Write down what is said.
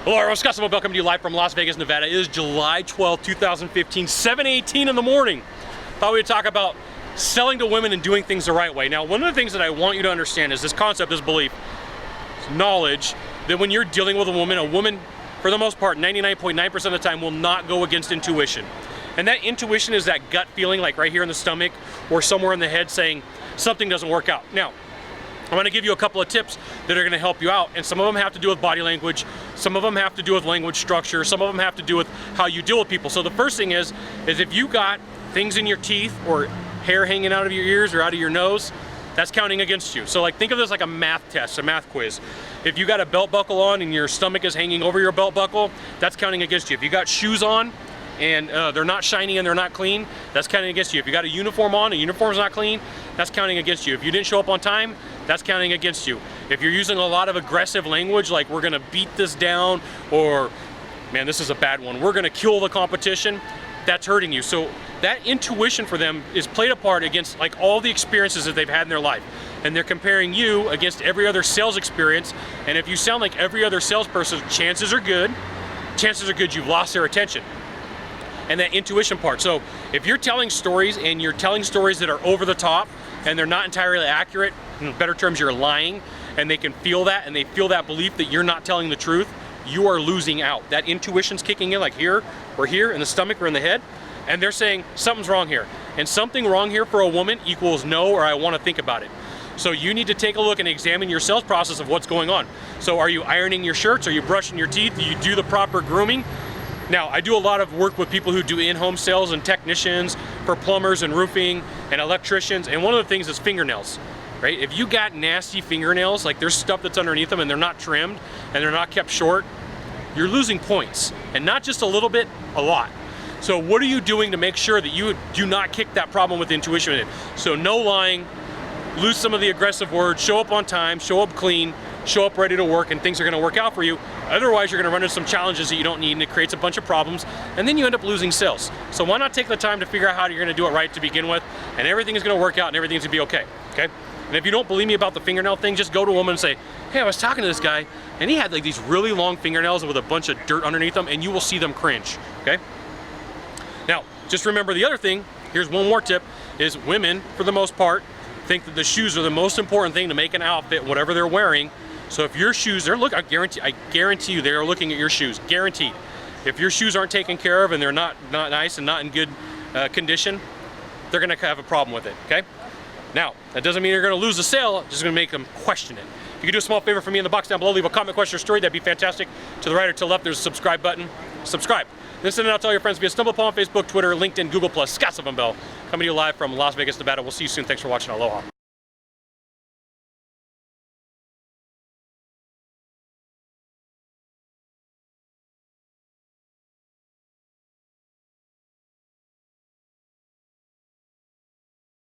Hello everyone, Scott Sylvan Bell coming to you live from Las Vegas, Nevada. It is July 12, 2015, 7:18 in the morning. Thought we'd talk about selling to women and doing things the right way. Now, one of the things that I want you to understand is this concept, this belief, this knowledge that when you're dealing with a woman, for the most part, 99.9% of the time, will not go against intuition. And that intuition is that gut feeling, like right here in the stomach or somewhere in the head saying something doesn't work out. Now, I'm going to give you a couple of tips that are going to help you out, and some of them have to do with body language, some of them have to do with language structure, some of them have to do with how you deal with people. So the first thing is if you got things in your teeth or hair hanging out of your ears or out of your nose, that's counting against you. So like think of this like a math test, a math quiz. If you got a belt buckle on and your stomach is hanging over your belt buckle, that's counting against you. If you got shoes on and they're not shiny and they're not clean, that's counting against you. If you got a uniform on, a uniform's not clean, that's counting against you. If you didn't show up on time, that's counting against you. If you're using a lot of aggressive language, like we're gonna beat this down, or man, this is a bad one, we're gonna kill the competition, that's hurting you. So that intuition for them is played a part against like all the experiences that they've had in their life. And they're comparing you against every other sales experience. And if you sound like every other salesperson, chances are good you've lost their attention. And that intuition part. So if you're telling stories and you're telling stories that are over the top and they're not entirely accurate, in better terms, you're lying, and they can feel that and they feel that belief that you're not telling the truth, you are losing out. That intuition's kicking in like here or here in the stomach or in the head, and they're saying something's wrong here. And something wrong here for a woman equals no, or I want to think about it. So you need to take a look and examine your sales process of what's going on. So are you ironing your shirts? Are you brushing your teeth? Do you do the proper grooming? Now, I do a lot of work with people who do in-home sales and technicians for plumbers and roofing and electricians, and one of the things is fingernails, right? If you got nasty fingernails, like there's stuff that's underneath them and they're not trimmed and they're not kept short, you're losing points, and not just a little bit, a lot. So what are you doing to make sure that you do not kick that problem with intuition in? So no lying, lose some of the aggressive words, show up on time, show up clean, show up ready to work, and things are gonna work out for you. Otherwise, you're gonna run into some challenges that you don't need, and it creates a bunch of problems, and then you end up losing sales. So why not take the time to figure out how you're gonna do it right to begin with, and everything is gonna work out and everything's gonna be okay, okay? And if you don't believe me about the fingernail thing, just go to a woman and say, hey, I was talking to this guy, and he had like these really long fingernails with a bunch of dirt underneath them, and you will see them cringe, okay? Now, just remember the other thing, here's one more tip, is women, for the most part, think that the shoes are the most important thing to make an outfit, whatever they're wearing. So if your shoes, I guarantee you they're looking at your shoes, guaranteed. If your shoes aren't taken care of and they're not nice and not in good condition, they're gonna have a problem with it, okay? Now, that doesn't mean you're gonna lose the sale, it's just gonna make them question it. If you could do a small favor for me in the box down below, leave a comment, question, or story, that'd be fantastic. To the right or to the left, there's a subscribe button. Subscribe. Then send it out to all your friends via StumbleUpon, Facebook, Twitter, LinkedIn, Google+. Scott Sylvan Bell, coming to you live from Las Vegas, Nevada. We'll see you soon. Thanks for watching. Aloha.